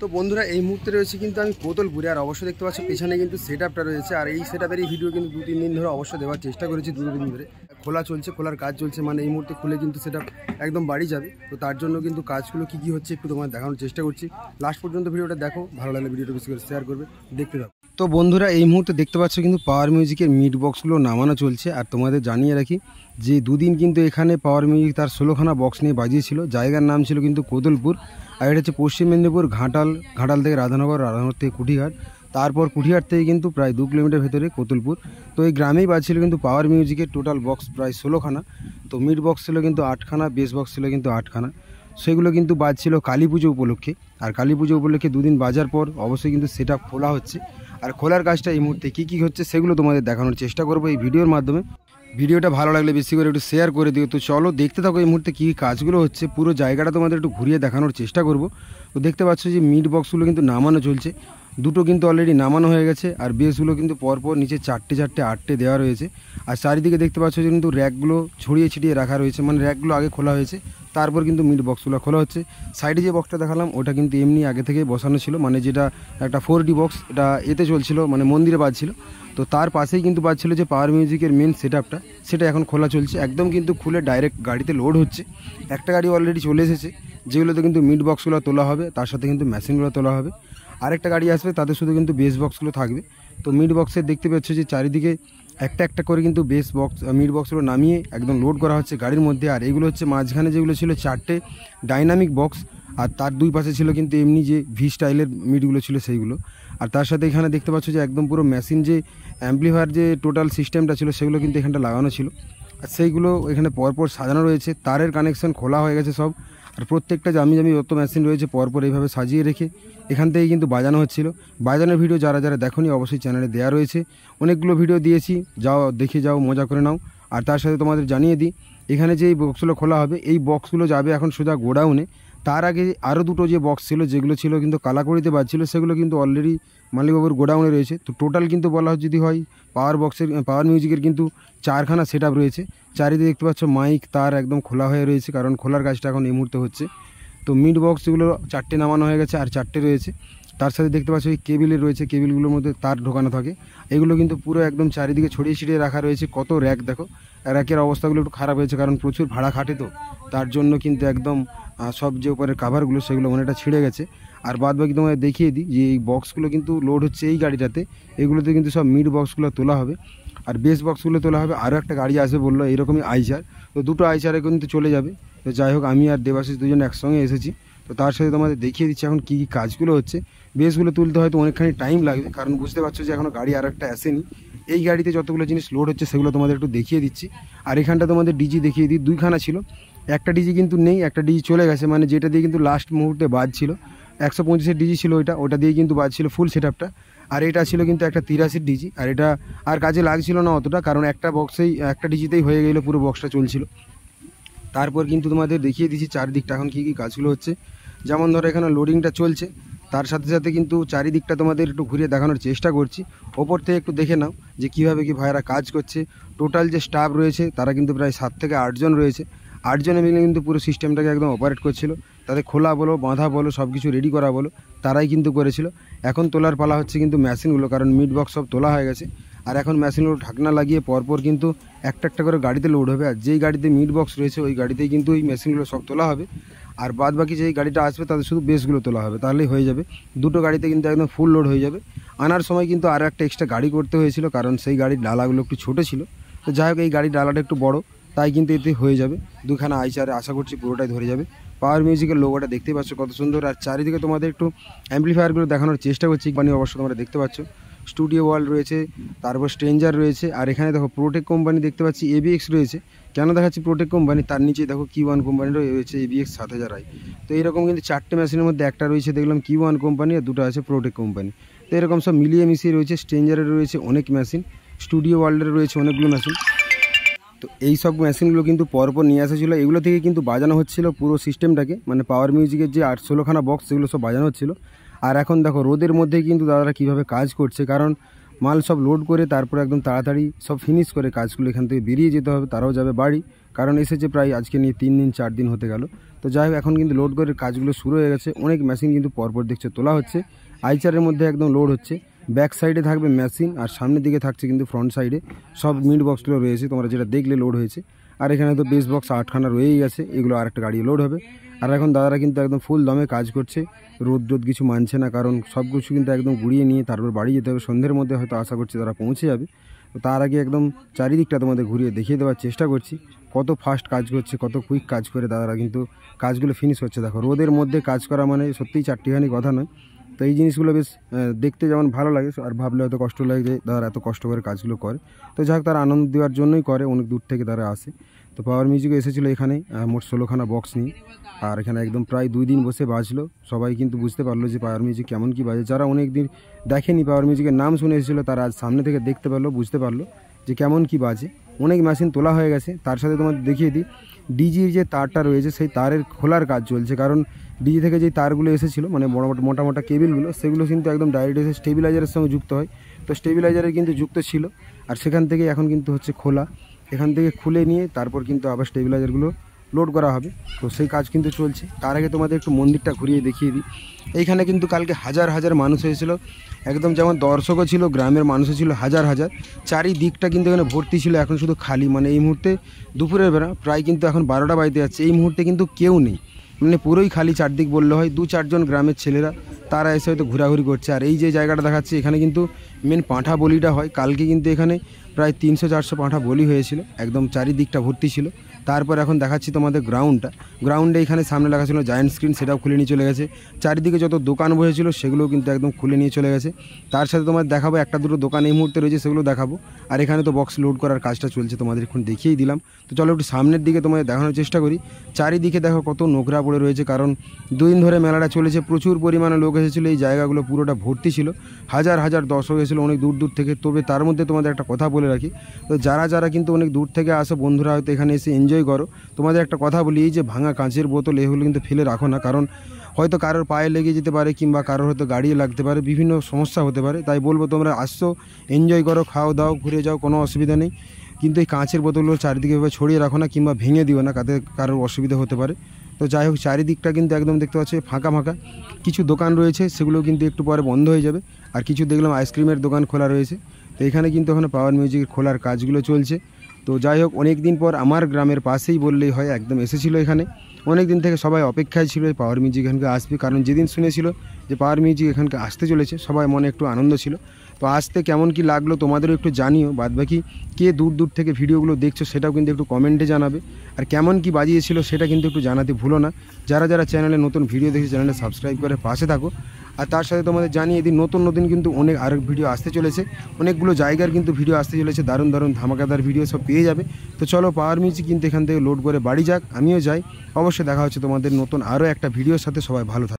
তো বন্ধুরা এই মুহূর্তে রয়েছে কিন্তু আমি কোতলপুরে, আর অবশ্যই দেখতে পাচ্ছি পেছনে কিন্তু সেটআপটা রয়েছে। আর এই সেটআপের এই ভিডিও কিন্তু 2-3 দিন ধরে অবশ্যই দেওয়ার চেষ্টা করেছি, 2 দিন ধরে খোলা চলছে, খোলার কাজ চলছে। মানে এই মুহূর্তে খুলে কিন্তু সেটআপ একদম বাড়ি যাবে। তো তার জন্য কিন্তু কাজগুলো কী হচ্ছে একটু তোমার দেখানোর চেষ্টা করছি। লাস্ট পর্যন্ত ভিডিওটা দেখো, ভালো লাগলে ভিডিওটা বেশি করে শেয়ার করবে, দেখতে থাকো। তো বন্ধুরা এই মুহূর্তে দেখতে পাচ্ছ কিন্তু পাওয়ার মিউজিকের মিড বক্সগুলো নামানো চলছে। আর তোমাদের জানিয়ে রাখি যে দুদিন কিন্তু এখানে পাওয়ার মিউজিক তার 16খানা বক্স নিয়ে বাজিয়েছিল। জায়গার নাম ছিল কিন্তু কোতলপুর, আর এটা হচ্ছে পশ্চিম মেদিনীপুর ঘাটাল থেকে রাধানগর থেকে কুঠিঘাট, তারপর কুঠিঘাট থেকে কিন্তু প্রায় 2 কিলোমিটার ভেতরে কোতলপুর। তো এই গ্রামেই বাজছিল কিন্তু পাওয়ার মিউজিকের টোটাল বক্স প্রায় 16খানা। তো মিড বক্স ছিল কিন্তু 8খানা, বেস বক্স ছিল কিন্তু 8খানা। সেগুলো কিন্তু বাজছিল কালী পুজো উপলক্ষে। আর কালী পুজো উপলক্ষে দুদিন বাজার পর অবশ্যই কিন্তু সেটা খোলা হচ্ছে। আর খোলার কাজটা এই মুহূর্তে কী হচ্ছে সেগুলো তোমাদের দেখানোর চেষ্টা করবো এই ভিডিওর মাধ্যমে। ভিডিওটা ভালো লাগলে বেশি করে একটু শেয়ার করে দিও। তো চলো দেখতে থাকো এই মুহূর্তে কী কাজগুলো হচ্ছে, পুরো জায়গাটা তোমাদের একটু ঘুরিয়ে দেখানোর চেষ্টা করব। তো দেখতে পাচ্ছ যে মিড বক্সগুলো কিন্তু নামানো চলছে, দুটো কিন্তু অলরেডি নামানো হয়ে গেছে। আর বেসগুলো কিন্তু পরপর নিচে 4টে দেওয়া রয়েছে। আর চারিদিকে দেখতে পাচ্ছ যে কিন্তু র্যাকগুলো ছড়িয়ে ছিটিয়ে রাখা রয়েছে, মানে র্যাকগুলো আগে খোলা হয়েছে, তারপর কিন্তু মিড বক্সগুলো খোলা হচ্ছে। সাইডে যে বক্সটা দেখালাম ওটা কিন্তু এমনি আগে থেকে বসানো ছিল, মানে যেটা একটা 4D বক্স, এটা এতে চলছিল, মানে মন্দিরে বাজছিল। তো তার পাশেই কিন্তু বাজছিল যে পাওয়ার মিউজিকের মেন সেটআপটা, সেটা এখন খোলা চলছে। একদম কিন্তু খুলে ডাইরেক্ট গাড়িতে লোড হচ্ছে। একটা গাড়ি অলরেডি চলে এসেছে, যেগুলোতে কিন্তু মিড বক্সগুলো তোলা হবে, তার সাথে কিন্তু মেশিনগুলো তোলা হবে। আরেকটা গাড়ি আসবে, তাতে শুধু কিন্তু বেস বক্সগুলো থাকবে। তো মিড বক্সের দেখতে পাচ্ছ যে চারিদিকে একটা করে কিন্তু বেস বক্স মিড বক্সগুলো নামিয়ে একদম লোড করা হচ্ছে গাড়ির মধ্যে। আর এগুলো হচ্ছে মাঝখানে যেগুলো ছিল 4টে ডাইনামিক বক্স, আর তার দুই পাশে ছিল কিন্তু এমনি যে ভি স্টাইলের মিডগুলো ছিল সেইগুলো। আর তার সাথে এখানে দেখতে পাচ্ছ যে একদম পুরো মেশিন যে অ্যাম্পলিফায়ার যে টোটাল সিস্টেমটা ছিল সেগুলো কিন্তু এখানটা লাগানো ছিল। আর সেইগুলো এখানে পরপর সাজানো রয়েছে, তারের কানেকশন খোলা হয়ে গেছে সব। আর প্রত্যেকটা জামি যত মেশিন রয়েছে পরপর এইভাবে সাজিয়ে রেখে এখান থেকেই কিন্তু বাজানো হচ্ছিল। বাজানোর ভিডিও যারা দেখোনি অবশ্যই চ্যানেলে দেওয়া রয়েছে, অনেকগুলো ভিডিও দিয়েছি, যাও দেখে যাও, মজা করে নাও। আর তার সাথে তোমাদের জানিয়ে দিই, এখানে যে এই বক্সগুলো খোলা হবে, এই বক্সগুলো যাবে এখন সোজা গোডাউনে। তার আগে আরও দুটো যে বক্স ছিল যেগুলো ছিল কিন্তু কালাকড়িতে বাজছিল, সেগুলো কিন্তু অলরেডি মালিকবাবুর গোডাউনে রয়েছে। তো টোটাল কিন্তু বলা যদি হয় পাওয়ার মিউজিকের কিন্তু 4খানা সেটআপ রয়েছে। চারিদিকে দেখতে পাচ্ছ মাইক তার একদম খোলা হয়ে রয়েছে, কারণ খোলার কাজটা এখন এই মুহূর্তে হচ্ছে। তো মিড বক্সগুলো 4টে নামানো হয়ে গেছে, আর 4টে রয়েছে। তার সাথে দেখতে পাচ্ছ এই কেবিলের রয়েছে, কেবিলগুলোর মধ্যে তার ঢোকানো থাকে। এগুলো কিন্তু পুরো একদম চারিদিকে ছড়িয়ে ছিটিয়ে রাখা রয়েছে। কত র্যাক দেখো, র্যাকের অবস্থাগুলো একটু খারাপ হয়েছে, কারণ প্রচুর ভাড়া খাটে, তো তার জন্য কিন্তু একদম সব যে উপরের কাভারগুলো সেগুলো অনেকটা ছিঁড়ে গেছে। আর বাদ বাকি তোমায় দেখিয়ে দিই যে এই বক্সগুলো কিন্তু লোড হচ্ছে এই গাড়িটাতে, এগুলোতে কিন্তু সব মিড বক্সগুলো তোলা হবে, আর বেস বক্সগুলো তোলা হবে। আরও একটা গাড়ি আসবে বললো এইরকমই আইচার, তো দুটো আইচারে কিন্তু চলে যাবে। তো যাই হোক, আমি আর দেবাশিস দুজন একসঙ্গে এসেছি। তো তার সাথে তোমাদের দেখিয়ে দিচ্ছি এখন কী কাজগুলো হচ্ছে। বেসগুলো তুলতে হয়তো অনেকখানি টাইম লাগবে, কারণ বুঝতে পারছো যে এখনও গাড়ি আর একটা আসেনি। এই গাড়িতে যতগুলো জিনিস লোড হচ্ছে সেগুলো তোমাদের একটু দেখিয়ে দিচ্ছি। আর এখানটা তোমাদের ডিজি দেখিয়ে দিই, 2খানা ছিল, একটা ডিজি কিন্তু নেই, একটা ডিজি চলে গেছে, মানে যেটা দিয়ে কিন্তু লাস্ট মুহূর্তে বাজছিল। 125-এর ডিজি ছিল ওটা দিয়ে কিন্তু বাজছিল ফুল সেটআপটা। আর এটা ছিল কিন্তু একটা 83-এর ডিজি, আর এটা আর কাজে লাগছিল না অতটা, কারণ একটা ডিজিতেই হয়ে গেলো, পুরো বক্সটা চলছিল। তারপর কিন্তু তোমাদের দেখিয়ে দিচ্ছি চারিদিকটা এখন কী কাজগুলো হচ্ছে। যেমন ধরো এখানে লোডিংটা চলছে, তার সাথে সাথে কিন্তু চারিদিকটা তোমাদের একটু ঘুরিয়ে দেখানোর চেষ্টা করছি। ওপর থেকে একটু দেখে নাও যে কীভাবে কি ভাইয়েরা কাজ করছে। টোটাল যে স্টাফ রয়েছে তারা কিন্তু প্রায় 7 থেকে 8 জন রয়েছে। 8 জনে মিলে কিন্তু পুরো সিস্টেমটাকে একদম অপারেট করছিল। তাদের খোলা বলো, বাঁধা বলো, সব কিছু রেডি করা বলো, তারাই কিন্তু করেছিল। এখন তোলার পালা হচ্ছে কিন্তু মেশিনগুলো, কারণ মিড বক্স সব তোলা হয়ে গেছে। আর এখন মেশিনগুলো ঢাকনা লাগিয়ে পরপর কিন্তু একটা করে গাড়িতে লোড হবে। আর যেই গাড়িতে মিড বক্স রয়েছে ওই গাড়িতেই কিন্তু এই মেশিনগুলো সব তোলা হবে। আর বাদ বাকি যেই গাড়িটা আসবে তাদের শুধু বেসগুলো তোলা হবে, তাহলেই হয়ে যাবে। দুটো গাড়িতে কিন্তু একদম ফুল লোড হয়ে যাবে। আনার সময় কিন্তু আরও একটা এক্সট্রা গাড়ি করতে হয়েছিল, কারণ সেই গাড়ির ডালাগুলো একটু ছোটো ছিল। তো যাই হোক, এই গাড়ির ডালাটা একটু বড়, তাই কিন্তু এতে হয়ে যাবে। 2খানা আইচারে আশা করছি পুরোটাই ধরে যাবে। পাওয়ার মিউজিকের লোগোটা দেখতে পাচ্ছ কত সুন্দর। আর চারিদিকে তোমাদের একটু অ্যাম্পলিফায়ারগুলো দেখানোর চেষ্টা করছি, মানে অবশ্যই তোমরা দেখতে পাচ্ছ। স্টুডিও ওয়ার্ল্ড রয়েছে, তারপর স্ট্রেঞ্জার রয়েছে, আর এখানে দেখো প্রোটেক কোম্পানি দেখতে পাচ্ছি, এবিএক্স রয়েছে। কেন দেখাচ্ছি প্রোটেক কোম্পানি, তার নিচে দেখো Q1 কোম্পানিরও রয়েছে এবিএক্স 7000i। তো এরকম কিন্তু 4টে মেশিনের মধ্যে একটা রয়েছে দেখলাম Q1 কোম্পানি, আর দুটো আছে প্রোটেক কোম্পানি। তো এরকম সব মিলিয়ে মিশিয়ে রয়েছে। স্ট্রেঞ্জারের রয়েছে অনেক মেশিন, স্টুডিও ওয়ার্ল্ডের রয়েছে অনেকগুলো মেশিন। তো এই সব মেশিনগুলো কিন্তু পরপর নিয়ে আসা ছিল, এগুলো থেকে কিন্তু বাজানো হচ্ছিল পুরো সিস্টেমটাকে, মানে পাওয়ার মিউজিকের যে 16খানা বক্স সেগুলো সব বাজানো হচ্ছিল। আর এখন দেখো রোদের মধ্যেই কিন্তু দাদারা কীভাবে কাজ করছে, কারণ মাল সব লোড করে তারপর একদম তাড়াতাড়ি সব ফিনিশ করে কাজগুলো এখান থেকে বেরিয়ে যেতে হবে, তারাও যাবে বাড়ি, কারণ এসেছে প্রায় আজকে নিয়ে 3 দিন 4 দিন হতে গেল। তো তো যাই হোক এখন কিন্তু লোড করে কাজগুলো শুরু হয়ে গেছে। অনেক মেশিন কিন্তু পরপর দেখছে তোলা হচ্ছে, আইচারের মধ্যে একদম লোড হচ্ছে। ব্যাক সাইডে থাকবে মেশিন আর সামনের দিকে থাকছে কিন্তু ফ্রন্ট সাইডে সব মিড বক্সগুলো রয়েছে, তোমরা যেটা দেখলে লোড হয়েছে। আর এখানে তো বেস বক্স 8খানা রয়েই গেছে, এগুলো আরেকটা গাড়ি লোড হবে। আর এখন দাদারা কিন্তু একদম ফুল দমে কাজ করছে, রোদ কিছু মানছে না, কারণ সব কিছু কিন্তু একদম গুড়িয়ে নিয়ে তারপর বাড়ি যেতে হবে। সন্ধ্যের মধ্যে হয়তো আশা করছি তারা পৌঁছে যাবে। তো তার আগে একদম চারিদিকটা তোমাদের ঘুরিয়ে দেখিয়ে দেওয়ার চেষ্টা করছি কত ফাস্ট কাজ করছে, কত কুইক কাজ করে দাদারা কিন্তু কাজগুলো ফিনিশ হচ্ছে। দেখো রোদের মধ্যে কাজ করা মানে সত্যিই চারটিখানি কথা নয়। তো এই জিনিসগুলো বেশ দেখতে যেমন ভালো লাগে, আর ভাবলে হয়তো কষ্ট লাগে যে দাদারা এত কষ্ট করে কাজগুলো করে। তো যাক, তারা আনন্দ দেওয়ার জন্যই করে, অনেক দূর থেকে তারা আসে। তো পাওয়ার মিউজিকও এসেছিলো এখানে মোট 16খানা বক্স নিয়ে। আর এখানে একদম প্রায় 2 দিন বসে বাজলো। সবাই কিন্তু বুঝতে পারলো যে পাওয়ার মিউজিক কেমন কী বাজে। যারা অনেক দিন দেখেনি, পাওয়ার মিউজিকের নাম শুনে এসেছিলো, তারা আজ সামনে থেকে দেখতে পারলো, বুঝতে পারলো যে কেমন কী বাজে। অনেক মেশিন তোলা হয়ে গেছে। তার সাথে তোমাদের দেখিয়ে দিই, ডিজির যে তারটা রয়েছে সেই তারের খোলার কাজ চলছে। কারণ ডিজি থেকে যে তারগুলো এসেছিলো মানে মোটা মোটা কেবিলগুলো, সেগুলো কিন্তু একদম ডাইরেক্ট এসে স্টেবিলাইজারের সঙ্গে যুক্ত হয়। তো স্টেবিলাইজারে কিন্তু যুক্ত ছিল, আর সেখান থেকে এখন কিন্তু হচ্ছে খোলা। এখান থেকে খুলে নিয়ে তারপর কিন্তু আবার স্টেবিলাইজারগুলো লোড করা হবে। তো সেই কাজ কিন্তু চলছে। তার আগে তোমাদের একটু মন্দিরটা ঘুরিয়ে দেখিয়ে দিই। এইখানে কিন্তু কালকে হাজার হাজার মানুষ হয়েছিল, একদম যেমন দর্শকও ছিল, গ্রামের মানুষও ছিল হাজার হাজার। চারিদিকটা কিন্তু এখানে ভর্তি ছিল। এখন শুধু খালি, মানে এই মুহূর্তে দুপুরের বেলা প্রায় কিন্তু এখন 12টা বাজতে যাচ্ছে, এই মুহূর্তে কিন্তু কেউ নেই, মানে পুরোই খালি চারদিক বললে হয়। 2-4জন গ্রামের ছেলেরা তারা এসে হয়তো ঘোরাঘুরি করছে। আর এই যে জায়গাটা দেখাচ্ছে, এখানে কিন্তু মেন পাঁঠা বলিটা হয়। কালকে কিন্তু এখানে প্রায় 300-400 পাঁঠা বলি হয়েছিল, একদম চারিদিকটা ভর্তি ছিল। তারপর এখন দেখাচ্ছি তোমাদের গ্রাউন্ডে এখানে সামনে লেখা ছিল জায়ান্ট স্ক্রিন, সেটাও খুলে নিয়ে চলে গেছে। চারিদিকে যত দোকান বসেছিল সেগুলোও কিন্তু একদম খুলে নিয়ে চলে গেছে। তার সাথে তোমাদের দেখাবো একটা দুটো দোকান এই মুহূর্তে রয়েছে, সেগুলো দেখাবো। আর এখানে তো বক্স লোড করার কাজটা চলছে, তোমাদের এখন দেখিয়েই দিলাম। তো চলো একটু সামনের দিকে তোমাদের দেখানোর চেষ্টা করি। চারিদিকে দেখো কত নোংরা পড়ে রয়েছে, কারণ 2 দিন ধরে মেলাটা চলেছে, প্রচুর পরিমাণে লোক এসেছিলো। এই জায়গাগুলো পুরোটা ভর্তি ছিল, হাজার হাজার দর্শক এসেছিলো অনেক দূর দূর থেকে। তবে তার মধ্যে তোমাদের একটা কথা বলে রাখি, তো যারা কিন্তু অনেক দূর থেকে আসো বন্ধুরা, হয়তো এখানে এসে এনজয় করো, তোমাদের একটা কথা বলি, এই যে ভাঙা কাঁচের বোতল এগুলো কিন্তু ফেলে রাখো না। কারণ হয়তো কারোর পায়ে লেগে যেতে পারে, কিংবা কারোর হয়তো গাড়িয়ে লাগতে পারে, বিভিন্ন সমস্যা হতে পারে। তাই বলবো তোমরা আসছো, এনজয় করো, খাও দাও, ঘুরে যাও, কোনো অসুবিধা নেই। কিন্তু এই কাঁচের বোতলগুলো চারিদিকে এভাবে ছড়িয়ে রাখো না, কিংবা ভেঙে দিও না, তাতে কারোর অসুবিধা হতে পারে। তো যাই হোক, চারিদিকটা কিন্তু একদম দেখতে পাচ্ছি ফাঁকা ফাঁকা। কিছু দোকান রয়েছে, সেগুলো কিন্তু একটু পরে বন্ধ হয়ে যাবে। আর কিছু দেখলাম আইসক্রিমের দোকান খোলা রয়েছে। তো এখানে কিন্তু এখানে পাওয়ার মিউজিকের খোলার কাজগুলো চলছে। তো যাই হোক, অনেক দিন পর আমার গ্রামের পাশেই বললেই হয়, একদম এসেছিলো এখানে। অনেক দিন থেকে সবাই অপেক্ষায় ছিল এই পাওয়ার মিউজিক এখানকে আসবে, কারণ যেদিন শুনেছিল যে পাওয়ার মিউজিক এখানকে আসতে চলেছে, সবাই মনে একটু আনন্দ ছিল। তো আসতে কেমন কি লাগলো তোমাদেরও একটু জানিও। বাদবাকি কে দূর দূর থেকে ভিডিওগুলো দেখছো সেটাও কিন্তু একটু কমেন্টে জানাবে। আর কেমন কি বাজিয়েছিল সেটা কিন্তু একটু জানাতে ভুলো না। যারা চ্যানেলে নতুন ভিডিও দেখে চ্যানেলে সাবস্ক্রাইব করে পাশে থাকো। আর তার সাথে তোমাদের জানিয়ে দিই, নতুন কিন্তু অনেক আরও ভিডিও আসতে চলেছে, অনেকগুলো জায়গার কিন্তু ভিডিও আসতে চলেছে, দারুণ ধামাকাদার ভিডিও সব পেয়ে যাবে। তো চলো, পাওয়ার মিউজিক কিন্তু এখান থেকে লোড করে বাড়ি যাক, আমিও যাই। অবশ্যই দেখা হচ্ছে তোমাদের নতুন আরও একটা ভিডিওর সাথে। সবাই ভালো থাকবে।